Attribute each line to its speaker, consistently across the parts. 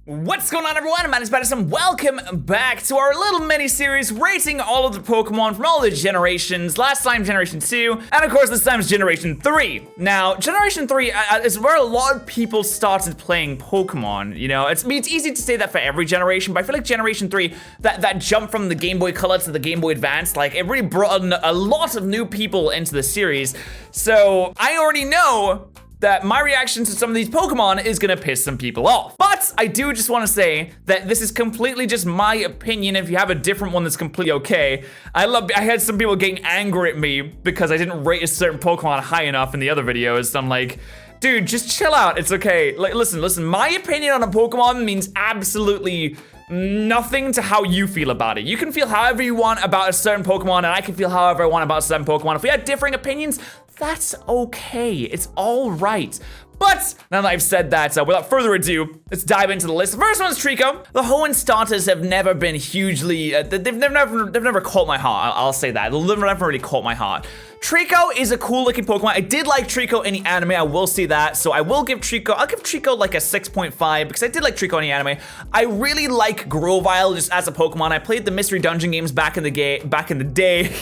Speaker 1: What's going on, everyone? My name is Patterrz and welcome back to our little mini-series rating all of the Pokemon from all the generations. Last time, Generation 2, and of course this time is Generation 3. Now, Generation 3 is where a lot of people started playing Pokemon, you know? It's easy to say that for every generation, but I feel like Generation 3, that jump from the Game Boy Color to the Game Boy Advance, like, it really brought a lot of new people into the series. So, I already know that my reaction to some of these Pokemon is gonna piss some people off. But I do just wanna say that this is completely just my opinion. If you have a different one, that's completely okay. I had some people getting angry at me because I didn't rate a certain Pokemon high enough in the other videos. So I'm like, dude, just chill out, it's okay. Like, listen, my opinion on a Pokemon means absolutely nothing to how you feel about it. You can feel however you want about a certain Pokemon, and I can feel however I want about a certain Pokemon. If we had differing opinions, that's okay, it's all right. But now that I've said that, without further ado, let's dive into the list. The first one is Trico. The Hoenn starters have never been hugely, they've never caught my heart, I'll say that. They've never really caught my heart. Trico is a cool looking Pokemon. I did like Trico in the anime, I will say that. So I will give Trico, I'll give Trico like a 6.5 because I did like Trico in the anime. I really like Grovyle just as a Pokemon. I played the Mystery Dungeon games back in the day.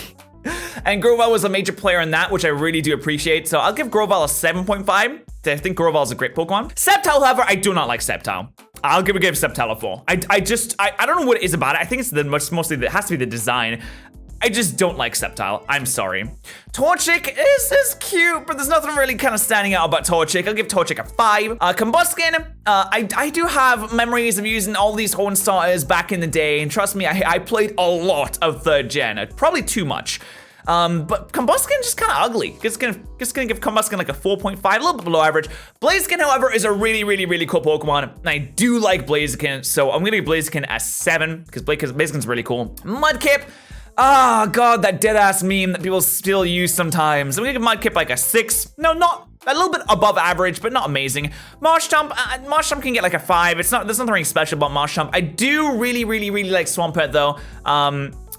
Speaker 1: And Grovyle was a major player in that, which I really do appreciate. So I'll give Grovyle a 7.5. I think Grovyle is a great Pokemon. Sceptile, however, I do not like Sceptile. I'll give Sceptile a 4. I don't know what it is about it. I think it's mostly it has to be the design. I just don't like Sceptile. I'm sorry. Torchic is cute, but there's nothing really kind of standing out about Torchic. I'll give Torchic a 5. Combuskin, I do have memories of using all these Hoenn starters back in the day, and trust me, I played a lot of 3rd gen, probably too much. But Combuskin just kind of ugly. Just gonna give Combuskin like a 4.5, a little bit below average. Blaziken, however, is a really cool Pokemon, and I do like Blaziken, so I'm gonna give Blaziken a 7 because Blaziken's really cool. Mudkip. Oh god, that dead-ass meme that people still use sometimes. I'm gonna give Mudkip like a 6. No, not a little bit above average, but not amazing. Marshtomp, Marshtomp can get like a 5. There's nothing really special about Marshtomp. I do really like Swampert though.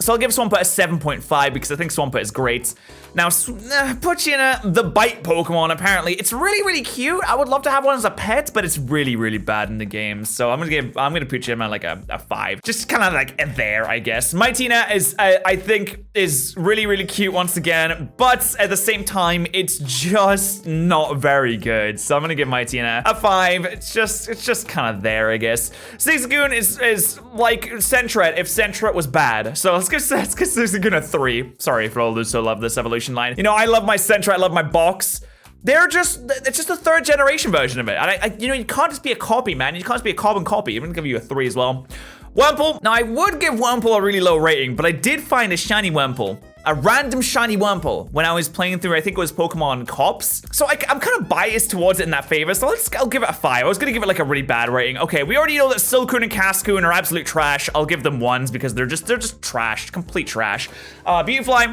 Speaker 1: So I'll give Swampert a 7.5 because I think Swampert is great. Now, Poochyena, the bite Pokemon, apparently, it's really cute. I would love to have one as a pet, but it's really bad in the game. So I'm gonna Poochyena like a 5. Just kind of like there, I guess. Mightyena is, I think, is really cute once again, but at the same time, it's just not very good. So I'm gonna give Mightyena a 5. It's just kind of there, I guess. Zigzagoon is like Sentret if Sentret was bad. So let's give Zigzagoon a 3. Sorry for all those who love this evolution line. You know, I love my Sentret, I love my Box. It's just a 3rd generation version of it. And you know, you can't just be a copy, man. You can't just be a carbon copy. I'm gonna give you a 3 as well. Wurmple. Now, I would give Wurmple a really low rating, but I did find a shiny Wurmple. A random shiny Wurmple when I was playing through, I think it was Pokemon Cops. So I'm kind of biased towards it in that favor, so I'll give it a 5. I was gonna give it like a really bad rating. Okay, we already know that Silcoon and Cascoon are absolute trash. I'll give them 1s because they're just trash, complete trash. Beautifly.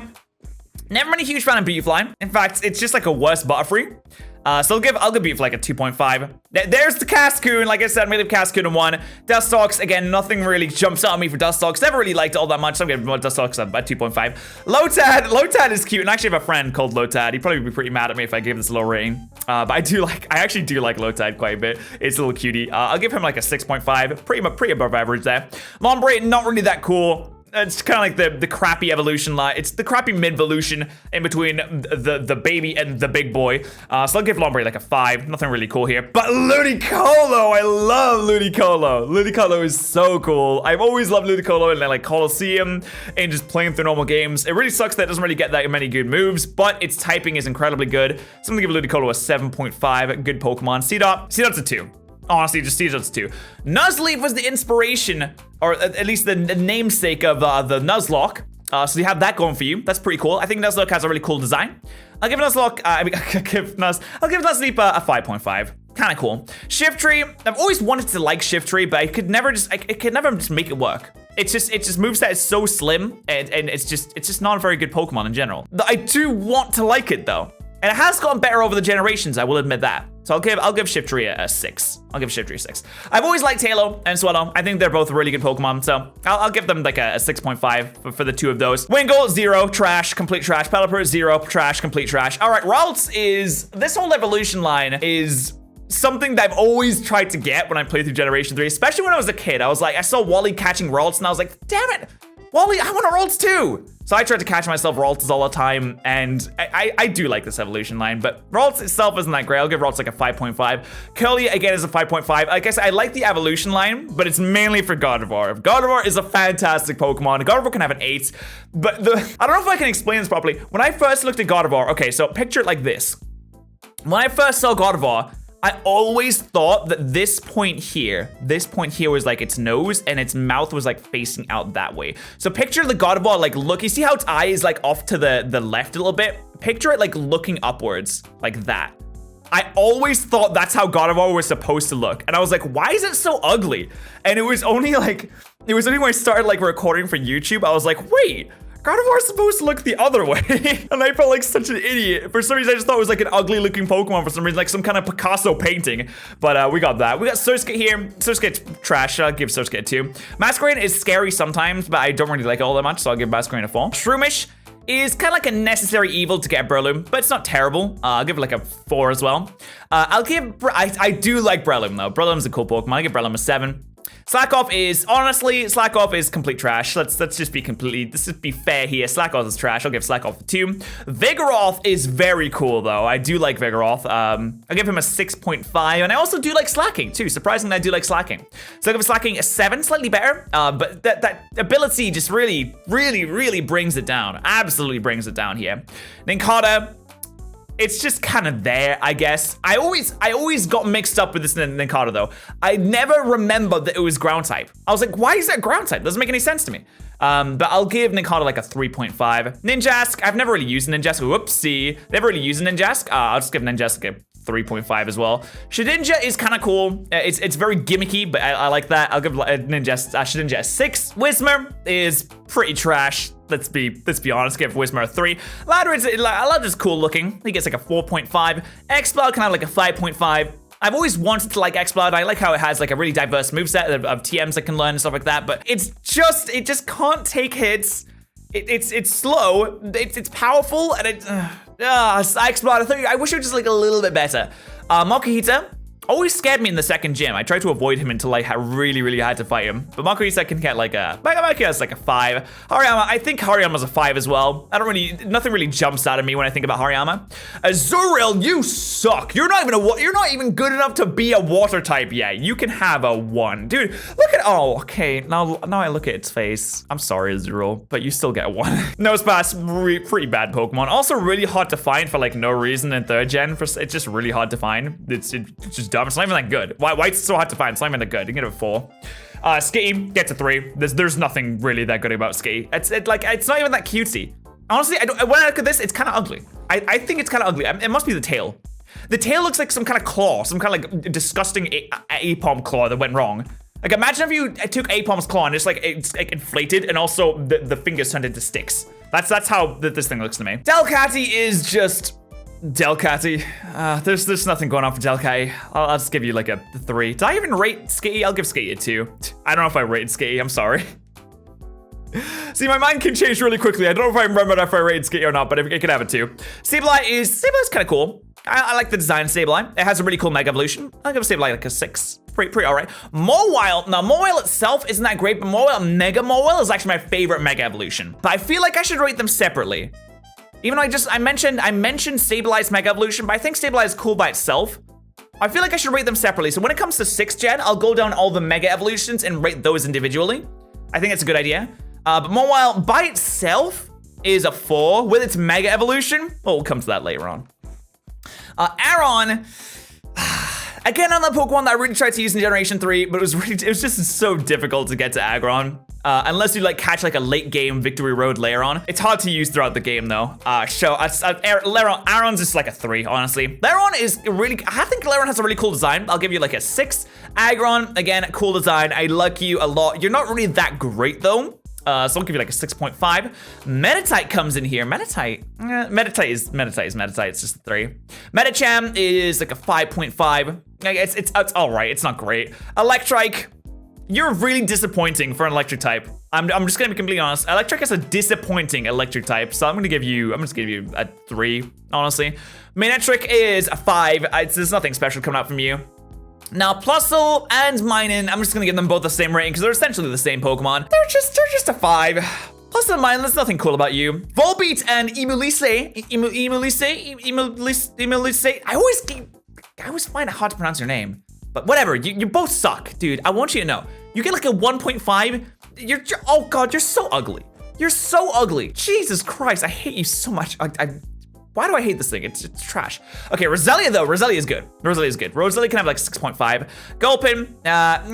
Speaker 1: Never been a huge fan of Beautifly. In fact, it's just like a worse Butterfree. So I'll give Beautifly like a 2.5. There's the Cascoon. Like I said, I'm gonna give Cascoon a 1. Dustox, again, nothing really jumps out at me for Dustox. Never really liked it all that much, so I'm gonna give Dustox a 2.5. Lotad is cute, and I actually have a friend called Lotad. He'd probably be pretty mad at me if I gave this a low rating. But I actually do like Lotad quite a bit. It's a little cutie. I'll give him like a 6.5. Pretty above average there. Lombre, not really that cool. It's kind of like the crappy evolution line. It's the crappy mid-evolution in between the baby and the big boy. So I'll give Lombre like a 5. Nothing really cool here. But Ludicolo, I love Ludicolo. Ludicolo is so cool. I've always loved Ludicolo in like Colosseum and just playing through normal games. It really sucks that it doesn't really get that many good moves, but its typing is incredibly good. So I'm gonna give Ludicolo a 7.5. Good Pokemon. Seedot's a 2. Honestly, just Seedot's 2. Nuzleaf was the inspiration, or at least the namesake of the Nuzlocke. So you have that going for you. That's pretty cool. I think Nuzlocke has a really cool design. I'll give Nuzlocke, I'll give Nuzleaf a 5.5. Kind of cool. Shiftry, I've always wanted to like Shiftry, but I could never just make it work. It's just moveset is so slim, and it's just not a very good Pokemon in general. I do want to like it though. And it has gotten better over the generations, I will admit that. So I'll give Shiftry a 6. I'll give Shiftry a 6. I've always liked Halo and Swallow. I think they're both really good Pokemon, so I'll give them like a 6.5 for the two of those. Wingull, 0, trash, complete trash. Pelipper, 0, trash, complete trash. All right, Ralts is, this whole evolution line is something that I've always tried to get when I played through Generation 3, especially when I was a kid. I was like, I saw Wally catching Ralts and I was like, damn it, Wally, I want a Ralts too. So I tried to catch myself Ralts all the time, and I do like this evolution line, but Ralts itself isn't that great. I'll give Ralts like a 5.5. Curly, again, is a 5.5. Like I said, I like the evolution line, but it's mainly for Gardevoir. Gardevoir is a fantastic Pokemon. Gardevoir can have an 8, but I don't know if I can explain this properly. When I first looked at Gardevoir, okay, so picture it like this. When I first saw Gardevoir, I always thought that this point here was like its nose and its mouth was like facing out that way. So picture the Gardevoir like look, you see how its eye is like off to the left a little bit? Picture it like looking upwards like that. I always thought that's how Gardevoir was supposed to look. And I was like, why is it so ugly? And it was only when I started like recording for YouTube, I was like, wait, Gardevoir is supposed to look the other way. And I felt like such an idiot. For some reason, I just thought it was like an ugly looking Pokemon for some reason, like some kind of Picasso painting. But we got that. We got Surskit here. Surskit's trash. I'll give Surskit a 2. Masquerain is scary sometimes, but I don't really like it all that much, so I'll give Masquerain a 4. Shroomish is kind of like a necessary evil to get Breloom, but it's not terrible. I'll give it like a 4 as well. I do like Breloom though. Breloom's a cool Pokemon. I'll give Breloom a 7. Slackoff is complete trash. Let's just be fair here. Slackoff is trash. I'll give Slackoff a 2. Vigoroth is very cool though. I do like Vigoroth. I'll give him a 6.5, and I also do like Slacking too. Surprisingly, I do like Slacking. So I'll give Slacking a 7, slightly better. But that ability just really brings it down. Absolutely brings it down here. Nincada, it's just kind of there, I guess. I always got mixed up with this Nincada though. I never remembered that it was ground type. I was like, why is that ground type? Doesn't make any sense to me. But I'll give Nincada like a 3.5. Ninjask, I've never really used Ninjask. Whoopsie. Never really used Ninjask. I'll just give Ninjask a 3.5 as well. Shedinja is kind of cool. It's very gimmicky, but I like that. I'll give Shedinja a 6. Whismur is pretty trash. Let's be honest. Give Whismur a 3. Loudra's cool looking. He gets like a 4.5. Exploud can have like a 5.5. I've always wanted to like Exploud. I like how it has like a really diverse moveset of TMs I can learn and stuff like that. But it just can't take hits. It's slow. It's powerful, and Exploud. I wish it was just like a little bit better. Makuhita always scared me in the second gym. I tried to avoid him until I really had to fight him. But Makuhita can get like a Makuhita's like a 5. Hariyama, I think Hariyama's a 5 as well. Nothing really jumps out of me when I think about Hariyama. Azurill, you suck. You're not even good enough to be a water type yet. You can have a 1. Dude, look at, oh, okay. Now I look at its face. I'm sorry, Azurill, but you still get a 1. Nosepass, pretty bad Pokemon. Also really hard to find for like no reason in 3rd gen. It's just really hard to find. It's just dumb. It's not even that good. Why it's so hard to find? It's not even that good. You can get a 4. Skitty gets a 3. There's nothing really that good about Skitty. It's not even that cutesy. Honestly, when I look at this, it's kind of ugly. I think it's kind of ugly. It must be the tail. The tail looks like some kind of claw, some kind of like disgusting Apom claw that went wrong. Like imagine if you took Apom's claw and just like it's like inflated, and also the fingers turned into sticks. That's how this thing looks to me. Delcatty is just Delcatty. There's nothing going on for Delcatty. I'll just give you like a 3. Did I even rate Skitty? I'll give Skitty a 2. I don't know if I rated Skitty. I'm sorry. See, my mind can change really quickly. I don't know if I remember if I rated Skitty or not, but it could have a 2. Sablei's kind of cool. I like the design of Sableye. It has a really cool Mega Evolution. I'll give Sableye like a 6. Pretty alright. Mawile, now Mawile itself isn't that great, but Mega Mawile is actually my favorite Mega Evolution. But I feel like I should rate them separately. Even though I mentioned Sablei's Mega Evolution, but I think Sableye is cool by itself. I feel like I should rate them separately. So when it comes to 6th gen, I'll go down all the Mega Evolutions and rate those individually. I think that's a good idea. But Mawile by itself is a 4 with its Mega Evolution. Well, we'll come to that later on. Aron, again, another Pokemon that I really tried to use in Generation 3, but it was just so difficult to get to Aggron. Unless you like catch like a late game Victory Road Lairon. It's hard to use throughout the game though. Aron's just like a 3, honestly. Lairon is really, I think Lairon has a really cool design. I'll give you like a 6. Aggron, again, cool design. I like you a lot. You're not really that great though. So I'll give you like a 6.5. Meditite comes in here. Meditite is Meditite. It's just a 3. Medicham is like a 5.5. It's all right. It's not great. Electrike, you're really disappointing for an electric type. I'm just gonna be completely honest. Electric is a disappointing electric type, so I'm just gonna give you a 3, honestly. Manectric is a 5. There's nothing special coming out from you. Now, Plusle and Minun, I'm just gonna give them both the same rating because they're essentially the same Pokemon. They're just a 5. Plusle and Minun, there's nothing cool about you. Volbeat and Emulise, I always find it hard to pronounce your name. But whatever, you both suck, dude. I want you to know. You get like a 1.5. Oh God, you're so ugly. You're so ugly. Jesus Christ, I hate you so much. Why do I hate this thing? It's trash. Okay, Roselia though, Roselia is good. Roselia can have like 6.5. Gulpin, not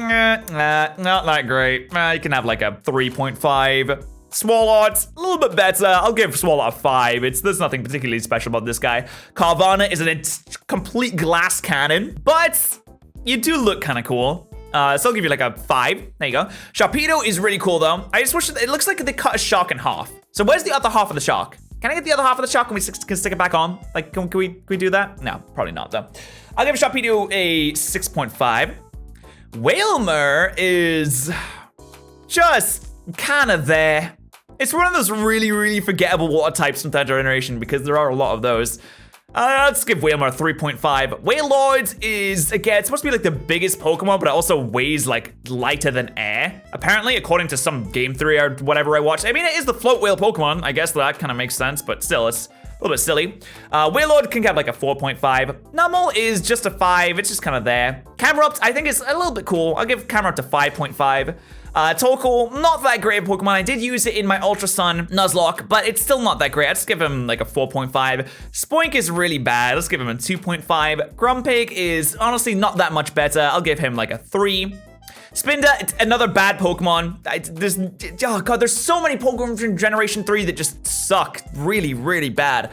Speaker 1: that great. You can have like a 3.5. Swalot, a little bit better. I'll give Swalot a 5. There's nothing particularly special about this guy. Carvana is a complete glass cannon, but you do look kind of cool. So I'll give you like a 5. There you go. Sharpedo is really cool though. I just wish it looks like they cut a shark in half. So where's the other half of the shark? Can I get the other half of the shark? Can we stick it back on? Like, can we do that? No, probably not though. I'll give Sharpedo a 6.5. Wailmer is just kind of there. It's one of those really, really forgettable water types from 3rd generation because there are a lot of those. Let's give Wailmer a 3.5. Wailord is, again, it's supposed to be like the biggest Pokemon, but it also weighs like lighter than air. Apparently, according to some game theory or whatever I watched. I mean, it is the float whale Pokemon. I guess that kind of makes sense, but still, it's a little bit silly. Wailord can have like a 4.5. Numel is just a 5. It's just kind of there. Camerupt, I think is a little bit cool. I'll give Camerupt a 5.5. Torkoal, not that great a Pokemon. I did use it in my Ultra Sun Nuzlocke, but it's still not that great. I'd just give him like a 4.5. Spoink is really bad. Let's give him a 2.5. Grumpig is honestly not that much better. I'll give him like a 3. Spinda, another bad Pokemon. Oh God, there's so many Pokemon from Generation 3 that just suck really, really bad.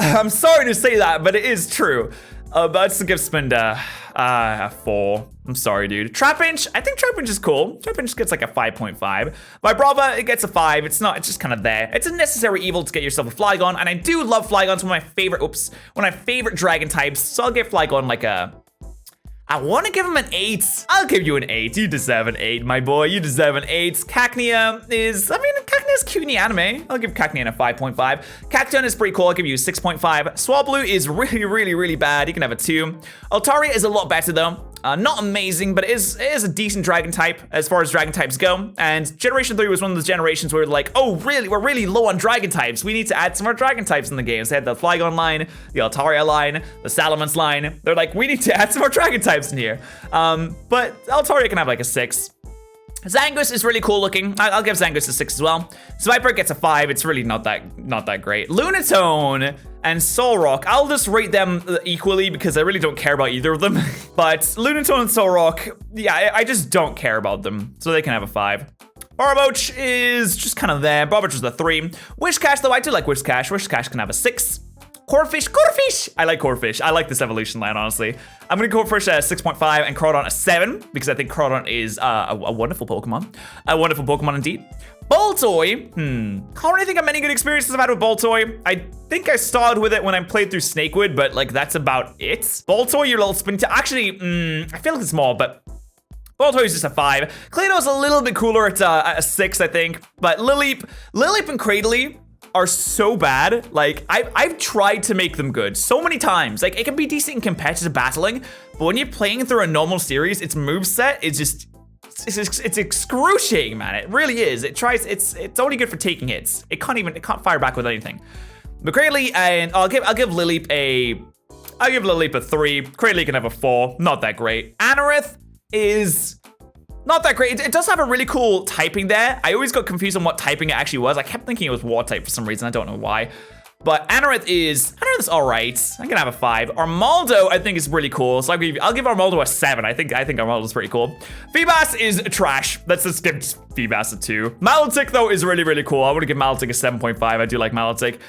Speaker 1: I'm sorry to say that, but it is true. But let's give Spinda a 4. I'm sorry, dude. Trapinch, I think Trapinch is cool. Trapinch gets like a 5.5. Vibrava, it gets a 5. It's just kind of there. It's a necessary evil to get yourself a Flygon, and I do love Flygon. It's one of my favorite dragon types. So I'll give Flygon like a, I want to give him an 8. I'll give you an 8. You deserve an 8, my boy. You deserve an 8. Cacnea Cacnea's cute in the anime. I'll give Cacnea a 5.5. Cacturne is pretty cool. I'll give you a 6.5. Swablu is really, really, really bad. You can have a 2. Altaria is a lot better though. Not amazing, but it is a decent dragon type as far as dragon types go. And Generation 3 was one of those generations where like, oh really, we're really low on dragon types. We need to add some more dragon types in the games. They had the Flygon line, the Altaria line, the Salamence line. They're like, we need to add some more dragon types in here. But Altaria can have like a 6. Zangoose is really cool looking. I'll give Zangoose a 6 as well. Swiper gets a 5. It's really not that great. Lunatone and Solrock, I'll just rate them equally because I really don't care about either of them. But Lunatone and Solrock, yeah, I just don't care about them. So they can have a 5. Barboach is just kind of there. Barboach is a 3. Wishcash, though, I do like Wishcash. Wishcash can have a 6. Corphish! I like Corphish. I like this evolution line, honestly. I'm gonna go Corphish at 6.5 and Crawdon a 7 because I think Crawdon is a wonderful Pokemon. A wonderful Pokemon indeed. Boltoy, can't really think of many good experiences I've had with Boltoy. I think I started with it when I played through Snakewood, but like that's about it. Boltoy, your little spin actually, I feel like it's small, but Boltoy is just a 5. Claydol's a little bit cooler at a 6, I think. But Lileep and Cradily are so bad. Like I've tried to make them good so many times. Like it can be decent in competitive battling, but when you're playing through a normal series, its moveset is just it's excruciating, man. It really is. It's only good for taking hits. It can't fire back with anything. But Cradily, and I'll give Lileep a 3. Cradily can have a 4. Not that great. Anorith is not that great. It does have a really cool typing there. I always got confused on what typing it actually was. I kept thinking it was water type for some reason. I don't know why. But Anorith is all right. I'm gonna have a 5. Armaldo, I think, is really cool. So I'll give Armaldo a 7. I think Armaldo's pretty cool. Feebas is trash. Let's just give Feebas a 2. Malaltic, though, is really, really cool. I would give Malaltic a 7.5. I do like Malaltic.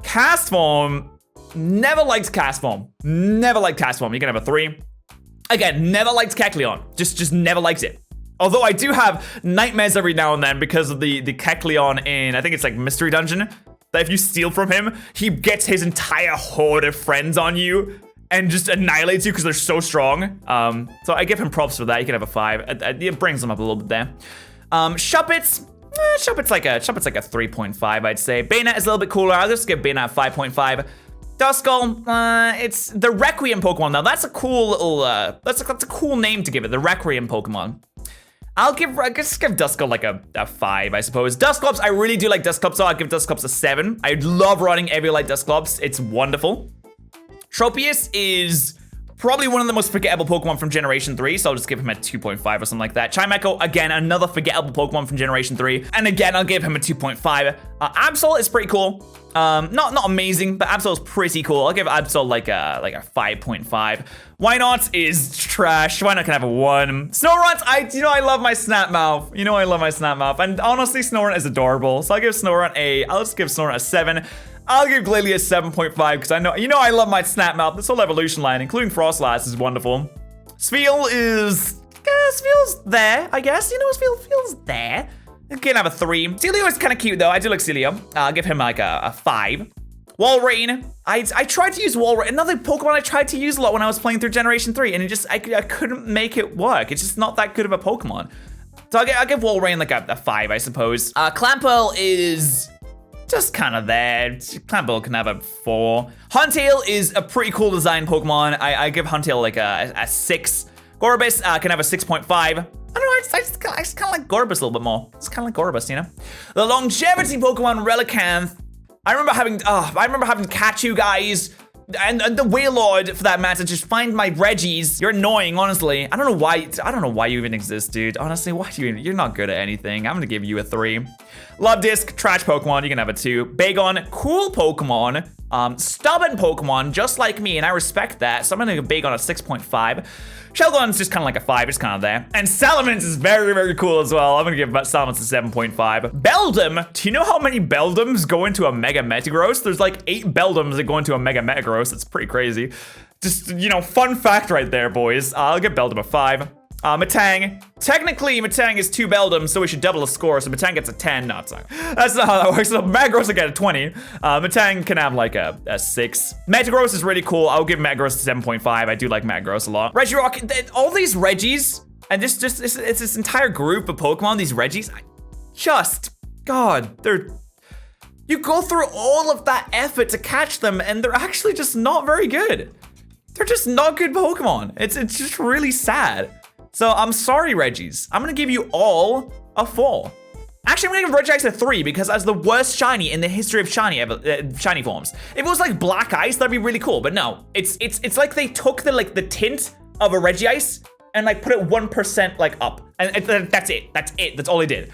Speaker 1: Castform, never liked Castform. Never liked Castform. You can have a 3. Again, never liked Kecleon. Just never liked it. Although I do have nightmares every now and then because of the Kecleon in, I think it's like Mystery Dungeon, that if you steal from him, he gets his entire horde of friends on you and just annihilates you because they're so strong. So I give him props for that. He can have a 5. It brings him up a little bit there. Shuppets. Shuppet's like a 3.5, I'd say. Bayonet is a little bit cooler. I'll just give Bayonet 5.5. Duskull, it's the Requiem Pokemon. Now that's a cool little, that's a cool name to give it, the Requiem Pokemon. I guess give Duskull like a 5, I suppose. Dusclops, I really do like Dusclops, so I'll give Dusclops a 7. I love running Eviolite Dusclops. It's wonderful. Tropius is probably one of the most forgettable Pokemon from Generation 3, so I'll just give him a 2.5 or something like that. Chimecho, again, another forgettable Pokemon from Generation 3. And again, I'll give him a 2.5. Absol is pretty cool. Not amazing, but Absol is pretty cool. I'll give Absol like a 5.5. Wynot is trash. Wynot can have a 1. Snorunt, I love my Snapmouth. I love my Snapmouth. And honestly, Snorunt is adorable. So I'll give Snorunt I'll just give Snorunt a 7. I'll give Glalie a 7.5 because I know, I love my Snapmouth. This whole evolution line, including Frostlass, is wonderful. Spheal is, Spheal's there, I guess. Spheal's there. It can have a 3. Celio is kind of cute though. I do like Celio. I'll give him like a 5. Walrein. I tried to use Walrein. Another Pokemon I tried to use a lot when I was playing through Generation 3, and I couldn't make it work. It's just not that good of a Pokemon. So I'll give Walrein like a 5, I suppose. Clamperl is just kind of there. Clamperl can have a 4. Huntail is a pretty cool design Pokemon. I give Huntail like a 6. Gorbis can have a 6.5. I don't know, I just kind of like Gorbis a little bit more. It's kind of like Gorbis, The longevity Pokemon Relicanth. I remember having to catch you guys and the Wailord for that matter. Just find my Reggies. You're annoying, honestly. I don't know why you even exist, dude. Honestly, you're not good at anything. I'm gonna give you a 3. Luvdisc, trash Pokemon. You can have a 2. Bagon, cool Pokemon. Stubborn Pokemon, just like me, and I respect that. So I'm gonna give Bagon a 6.5. Shelgon's just kind of like a 5, it's kind of there. And Salamence is very, very cool as well. I'm gonna give Salamence a 7.5. Beldum, do you know how many Beldums go into a Mega Metagross? There's like 8 Beldums that go into a Mega Metagross. It's pretty crazy. Just, fun fact right there, boys. I'll give Beldum a 5. Matang. Technically, Matang is 2 Beldums, so we should double the score, so Matang gets a 10. No, it's not. That's not how that works. So Metagross will get a 20. Matang can have like a 6. Metagross is really cool. I'll give Metagross a 7.5. I do like Metagross a lot. Regirock, all these Reggies, and it's this entire group of Pokemon, these Reggies, God, you go through all of that effort to catch them, and they're actually just not very good. They're just not good Pokemon. It's just really sad. So I'm sorry, Reggies. I'm gonna give you all a 4. Actually, I'm gonna give Regice a 3 because that's the worst shiny in the history of shiny forms. If it was like Black Ice, that'd be really cool. But no, it's like they took the tint of a Regice and like put it 1% like up, and that's it. That's all they did.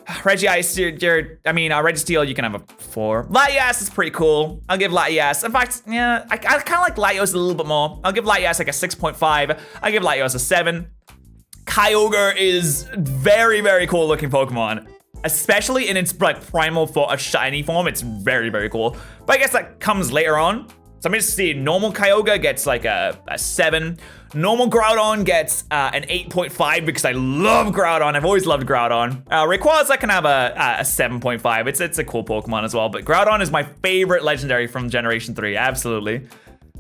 Speaker 1: Regice, Registeel, you can have a 4. Latias is pretty cool. I'll give Latias. In fact, yeah, I kind of like Latios a little bit more. I'll give Latias like a 6.5. I'll give Latios a 7. Kyogre is very, very cool looking Pokemon, especially in its like primal shiny form. It's very, very cool. But I guess that comes later on. So I'm just see normal Kyogre gets like a 7. Normal Groudon gets an 8.5 because I love Groudon. I've always loved Groudon. Rayquaza can have a 7.5. It's a cool Pokemon as well. But Groudon is my favorite legendary from Generation 3. Absolutely.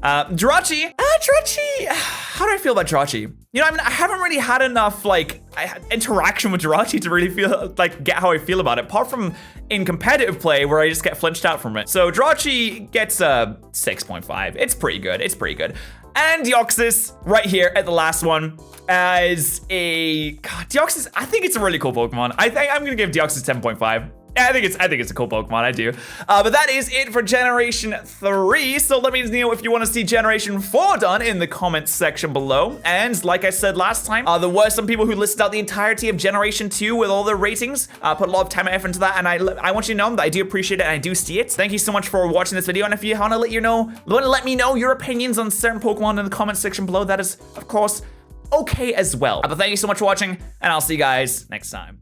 Speaker 1: Jirachi. How do I feel about Jirachi? I haven't really had enough interaction with Jirachi to really get how I feel about it, apart from in competitive play where I just get flinched out from it. So Jirachi gets a 6.5. It's pretty good. And Deoxys right here at the last one as Deoxys. I think it's a really cool Pokemon. I'm gonna give Deoxys 10.5. I think it's a cool Pokemon, I do. But that is it for Generation 3. So let me know if you want to see Generation 4 done in the comments section below. And like I said last time, there were some people who listed out the entirety of Generation 2 with all their ratings. Put a lot of time and effort into that, and I want you to know that I do appreciate it and I do see it. Thank you so much for watching this video. And if you want to let me know your opinions on certain Pokemon in the comments section below, that is, of course, okay as well. But thank you so much for watching, and I'll see you guys next time.